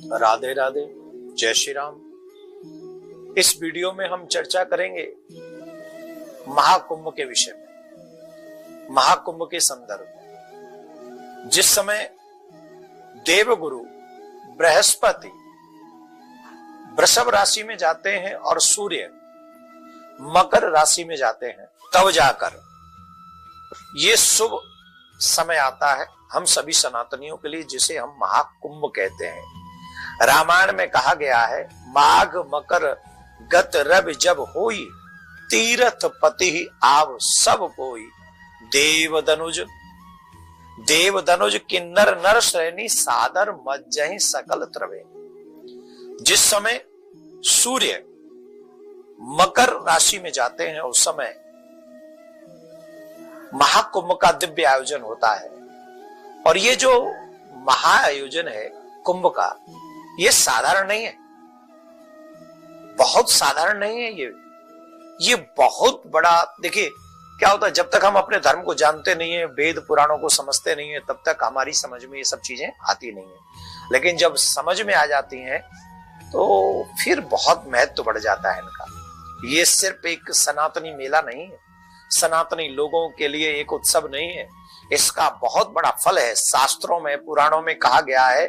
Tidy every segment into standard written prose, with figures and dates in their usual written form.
राधे राधे, जय श्री राम। इस वीडियो में हम चर्चा करेंगे महाकुंभ के विषय में, महाकुंभ के संदर्भ में। जिस समय देवगुरु बृहस्पति वृषभ राशि में जाते हैं और सूर्य मकर राशि में जाते हैं, तब जाकर ये शुभ समय आता है हम सभी सनातनियों के लिए, जिसे हम महाकुंभ कहते हैं। रामायण में कहा गया है, माघ मकर गत रवि जब होई, तीर्थ पति आव सब कोई। देवदनुज किन्नर नर श्रेणी, सादर मज्जहि सकल त्रवे। जिस समय सूर्य मकर राशि में जाते हैं उस समय महाकुंभ का दिव्य आयोजन होता है। और ये जो महाआयोजन है कुंभ का, ये साधारण नहीं है, बहुत साधारण नहीं है। ये बहुत बड़ा, देखिए क्या होता है, जब तक हम अपने धर्म को जानते नहीं है, वेद पुराणों को समझते नहीं है, तब तक हमारी समझ में ये सब चीजें आती नहीं है। लेकिन जब समझ में आ जाती हैं तो फिर बहुत महत्व बढ़ जाता है इनका। ये सिर्फ एक सनातनी मेला नहीं है, सनातनी लोगों के लिए एक उत्सव नहीं है, इसका बहुत बड़ा फल है। शास्त्रों में पुराणों में कहा गया है,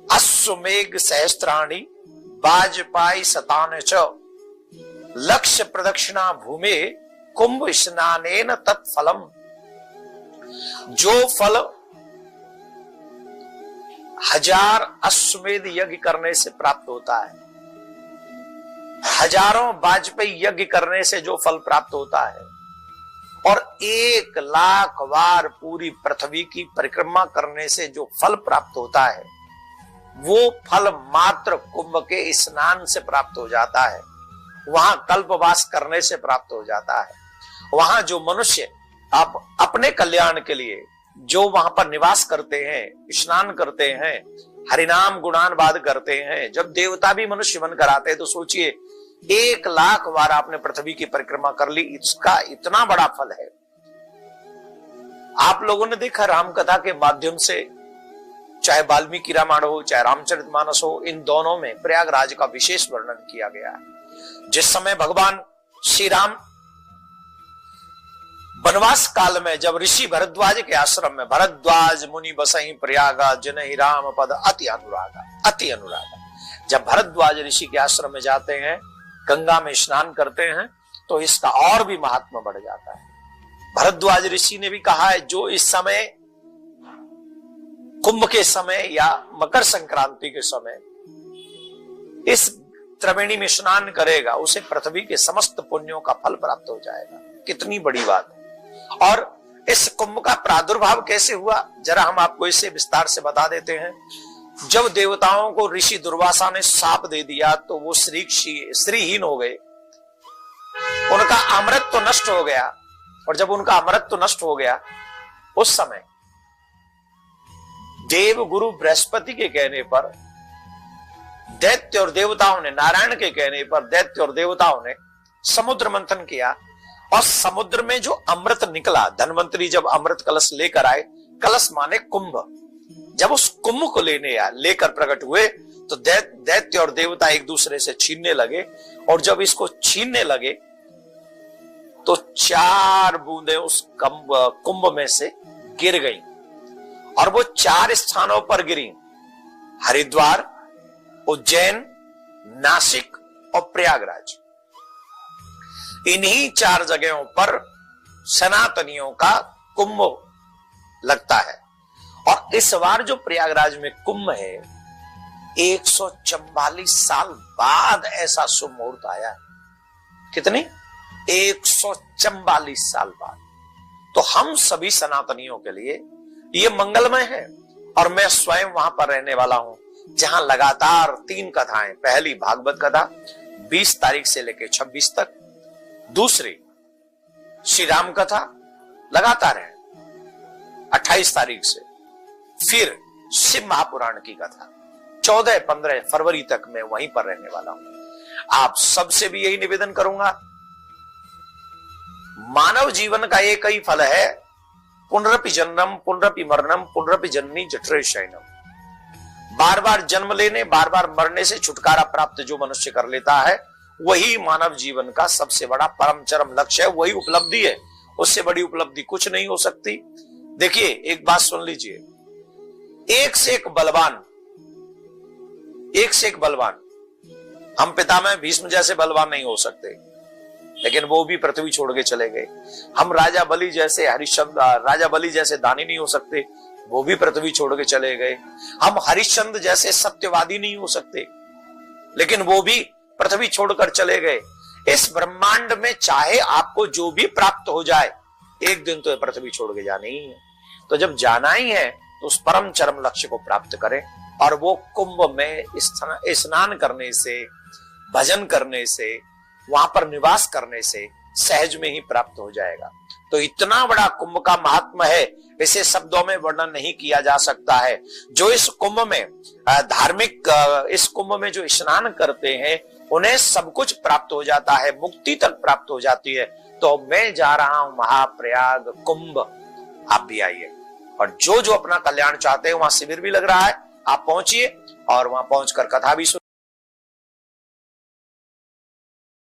अश्वमेघ सहस्त्राणि वाजपाई शतान च, लक्ष्य प्रदक्षिणा भूमे कुंभ स्नानेन तत्फलम। जो फल 1000 अश्वमेध यज्ञ करने से प्राप्त होता है, हजारों वाजपेयी यज्ञ करने से जो फल प्राप्त होता है, और 1,00,000 बार पूरी पृथ्वी की परिक्रमा करने से जो फल प्राप्त होता है, वो फल मात्र कुंभ के स्नान से प्राप्त हो जाता है। वहां कल्पवास करने से प्राप्त हो जाता है। वहां जो मनुष्य अपने कल्याण के लिए जो वहां पर निवास करते हैं, स्नान करते हैं, हरिनाम गुणानवाद करते हैं, जब देवता भी मनुष्य बनकर आते हैं, तो सोचिए 1,00,000 बार आपने पृथ्वी की परिक्रमा कर ली, इसका इतना बड़ा फल है। आप लोगों ने देखा राम कथा के माध्यम से, चाहे वाल्मीकि रामायण हो चाहे रामचरितमानस हो, इन दोनों में प्रयागराज का विशेष वर्णन किया गया है। जिस समय भगवान श्री राम वनवास काल में, जब ऋषि भरद्वाज के आश्रम में, भरद्वाज मुनि बसहि प्रयागा जनहि राम पद अति अनुरागा, जब भरद्वाज ऋषि के आश्रम में जाते हैं, गंगा में स्नान करते हैं, तो इसका और भी महात्मा बढ़ जाता है। भरद्वाज ऋषि ने भी कहा है, जो इस समय कुंभ के समय या मकर संक्रांति के समय इस त्रिवेणी में स्नान करेगा, उसे पृथ्वी के समस्त पुण्यों का फल प्राप्त हो जाएगा। कितनी बड़ी बात है। और इस कुंभ का प्रादुर्भाव कैसे हुआ, जरा हम आपको इसे विस्तार से बता देते हैं। जब देवताओं को ऋषि दुर्वासा ने शाप दे दिया, तो वो श्रीहीन हो गए, उनका अमृत तो नष्ट हो गया। और जब उनका अमृत तो नष्ट हो गया, उस समय देव गुरु बृहस्पति के कहने पर दैत्य और देवताओं ने, नारायण के कहने पर दैत्य और देवताओं ने समुद्र मंथन किया, और समुद्र में जो अमृत निकला, धन्वंतरी जब अमृत कलश लेकर आए, कलश माने कुंभ, जब उस कुंभ को लेकर प्रकट हुए, तो दैत्य और देवता एक दूसरे से छीनने लगे। और जब इसको छीनने लगे, तो 4 बूंदें उस कुंभ में से गिर गईं, और वो 4 स्थानों पर गिरी, हरिद्वार, उज्जैन, नासिक और प्रयागराज। इन्हीं 4 जगहों पर सनातनियों का कुंभ लगता है। और इस बार जो प्रयागराज में कुंभ है, 144 साल बाद ऐसा शुभ मुहूर्त आया है। कितनी? 144 साल बाद। तो हम सभी सनातनियों के लिए ये मंगलमय है। और मैं स्वयं वहां पर रहने वाला हूं, जहां लगातार 3 कथाएं, पहली भागवत कथा 20 तारीख से लेकर 26 तक, दूसरी श्री राम कथा लगातार है 28 तारीख से, फिर शिव महापुराण की कथा 14-15 फरवरी तक मैं वहीं पर रहने वाला हूं। आप सबसे भी यही निवेदन करूंगा, मानव जीवन का एक ही फल है, पुनरपि जन्मम पुनरपि मरणम पुनरपि जननी जठरे शयनम। बार बार जन्म लेने, बार बार मरने से छुटकारा प्राप्त जो मनुष्य कर लेता है, वही मानव जीवन का सबसे बड़ा परम चरम लक्ष्य है, वही उपलब्धि है। उससे बड़ी उपलब्धि कुछ नहीं हो सकती। देखिए, एक बात सुन लीजिए, एक से एक बलवान, एक से एक बलवान, हम पितामह भीष्म जैसे बलवान नहीं हो सकते, लेकिन वो भी पृथ्वी छोड़ के चले गए। हम राजा बलि जैसे राजा बलि जैसे दानी नहीं हो सकते, वो भी पृथ्वी छोड़ के चले गए। हम हरिश्चंद्र जैसे सत्यवादी नहीं हो सकते, लेकिन वो भी पृथ्वी छोड़कर चले गए। इस ब्रह्मांड में चाहे आपको जो भी प्राप्त हो जाए, एक दिन तो पृथ्वी छोड़ के जाना ही है। तो जब जाना ही है तो उस परम चरम लक्ष्य को प्राप्त करें, और वो कुंभ में स्नान करने से, भजन करने से, वहां पर निवास करने से सहज में ही प्राप्त हो जाएगा। तो इतना बड़ा कुंभ का महात्मा है, इसे शब्दों में वर्णन नहीं किया जा सकता है। जो इस कुंभ में धार्मिक, इस कुंभ में जो स्नान करते हैं, उन्हें सब कुछ प्राप्त हो जाता है, मुक्ति तक प्राप्त हो जाती है। तो मैं जा रहा हूं महाप्रयाग कुंभ, आप भी आइए। और जो जो अपना कल्याण चाहते हैं, वहां शिविर भी लग रहा है, आप पहुंचिए और वहां पहुंचकर कथा भी सुनिए।